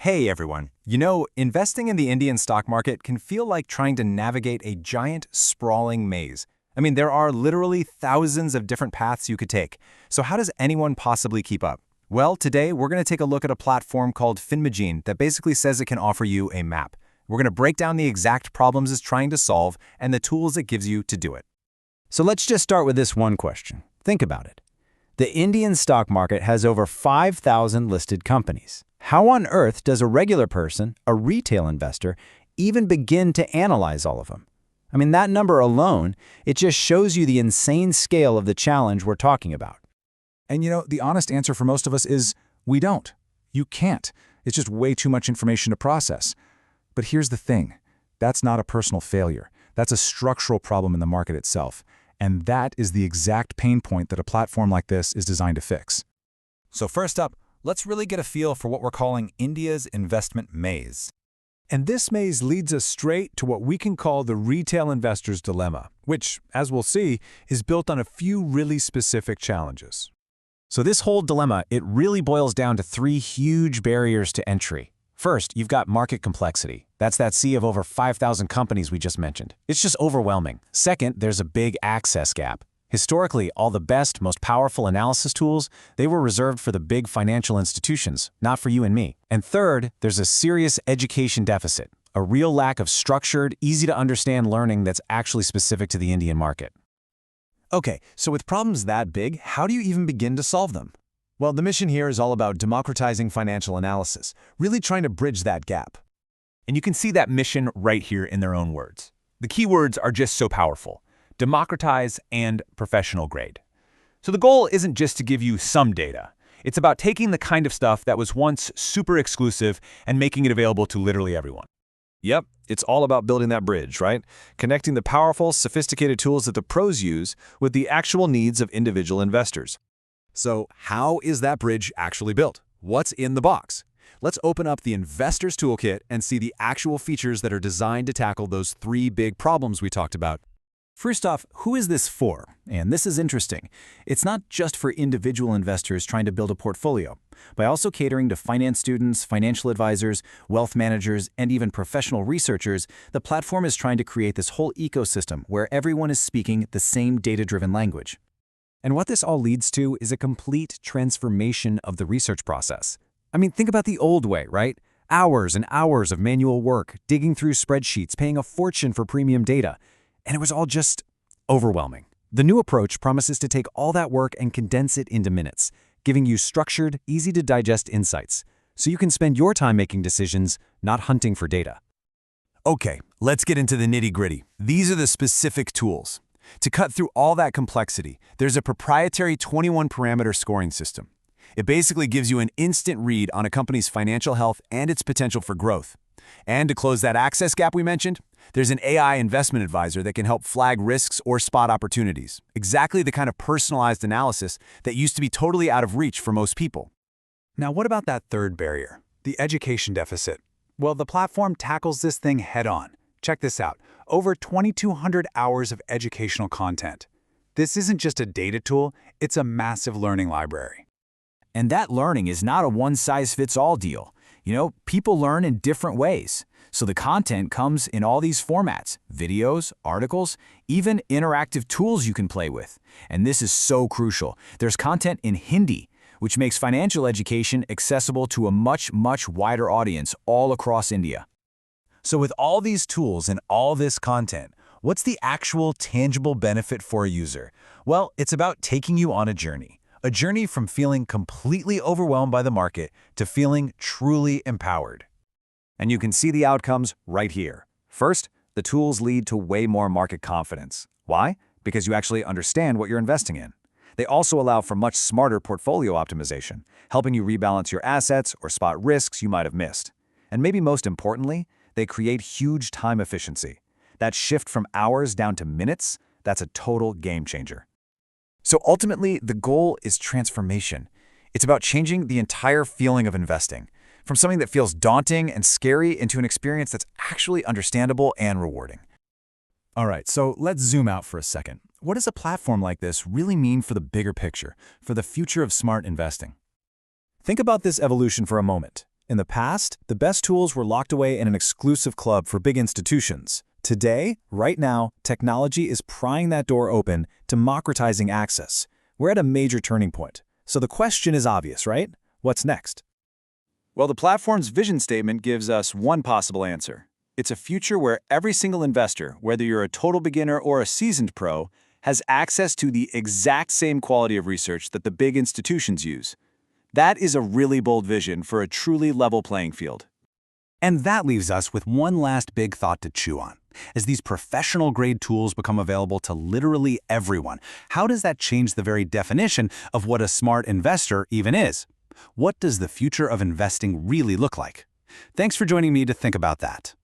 Hey everyone. Investing in the Indian stock market can feel like trying to navigate a giant, sprawling maze. There are literally thousands of different paths you could take. So how does anyone possibly keep up? Well, today we're going to take a look at a platform called Finmagine that basically says it can offer you a map. We're going to break down the exact problems it's trying to solve and the tools it gives you to do it. So let's just start with this one question. Think about it. The Indian stock market has over 5,000 listed companies. How on earth does a regular person, a retail investor, even begin to analyze all of them? That number alone, it just shows you the insane scale of the challenge we're talking about. And the honest answer for most of us is, we don't. You can't. It's just way too much information to process. But here's the thing. That's not a personal failure. That's a structural problem in the market itself. And that is the exact pain point that a platform like this is designed to fix. So first up, let's really get a feel for what we're calling India's investment maze. And this maze leads us straight to what we can call the retail investor's dilemma, which, as we'll see, is built on a few really specific challenges. So this whole dilemma, it really boils down to three huge barriers to entry. First, you've got market complexity. That's that sea of over 5,000 companies we just mentioned. It's just overwhelming. Second, there's a big access gap. Historically, all the best, most powerful analysis tools, they were reserved for the big financial institutions, not for you and me. And third, there's a serious education deficit, a real lack of structured, easy-to-understand learning that's actually specific to the Indian market. Okay, so with problems that big, how do you even begin to solve them? Well, the mission here is all about democratizing financial analysis, really trying to bridge that gap. And you can see that mission right here in their own words. The key words are just so powerful: democratize and professional grade. So the goal isn't just to give you some data. It's about taking the kind of stuff that was once super exclusive and making it available to literally everyone. Yep, it's all about building that bridge, right? Connecting the powerful, sophisticated tools that the pros use with the actual needs of individual investors. So how is that bridge actually built? What's in the box? Let's open up the Investor's Toolkit and see the actual features that are designed to tackle those three big problems we talked about. First off, who is this for? And this is interesting. It's not just for individual investors trying to build a portfolio. By also catering to finance students, financial advisors, wealth managers, and even professional researchers, the platform is trying to create this whole ecosystem where everyone is speaking the same data-driven language. And what this all leads to is a complete transformation of the research process. Think about the old way, right? Hours and hours of manual work, digging through spreadsheets, paying a fortune for premium data. And it was all just overwhelming. The new approach promises to take all that work and condense it into minutes, giving you structured, easy-to-digest insights, so you can spend your time making decisions, not hunting for data. Okay, let's get into the nitty-gritty. These are the specific tools. To cut through all that complexity, there's a proprietary 21-parameter scoring system. It basically gives you an instant read on a company's financial health and its potential for growth. And to close that access gap we mentioned, there's an AI investment advisor that can help flag risks or spot opportunities, exactly the kind of personalized analysis that used to be totally out of reach for most people. Now, what about that third barrier, the education deficit? Well, the platform tackles this thing head-on. Check this out. Over 2,200 hours of educational content. This isn't just a data tool, it's a massive learning library. And that learning is not a one-size-fits-all deal. People learn in different ways. So the content comes in all these formats: videos, articles, even interactive tools you can play with. And this is so crucial. There's content in Hindi, which makes financial education accessible to a much, much wider audience all across India. So with all these tools and all this content, what's the actual tangible benefit for a user? Well, it's about taking you on a journey from feeling completely overwhelmed by the market to feeling truly empowered. And you can see the outcomes right here. First, the tools lead to way more market confidence. Why? Because you actually understand what you're investing in. They also allow for much smarter portfolio optimization, helping you rebalance your assets or spot risks you might have missed. And maybe most importantly, they create huge time efficiency. That shift from hours down to minutes, that's a total game changer. So ultimately, the goal is transformation. It's about changing the entire feeling of investing, from something that feels daunting and scary into an experience that's actually understandable and rewarding. All right, so let's zoom out for a second. What does a platform like this really mean for the bigger picture, for the future of smart investing? Think about this evolution for a moment. In the past, the best tools were locked away in an exclusive club for big institutions. Today, right now, technology is prying that door open, democratizing access. We're at a major turning point. So the question is obvious, right? What's next? Well, the platform's vision statement gives us one possible answer. It's a future where every single investor, whether you're a total beginner or a seasoned pro, has access to the exact same quality of research that the big institutions use. That is a really bold vision for a truly level playing field. And that leaves us with one last big thought to chew on. As these professional-grade tools become available to literally everyone, how does that change the very definition of what a smart investor even is? What does the future of investing really look like? Thanks for joining me to think about that.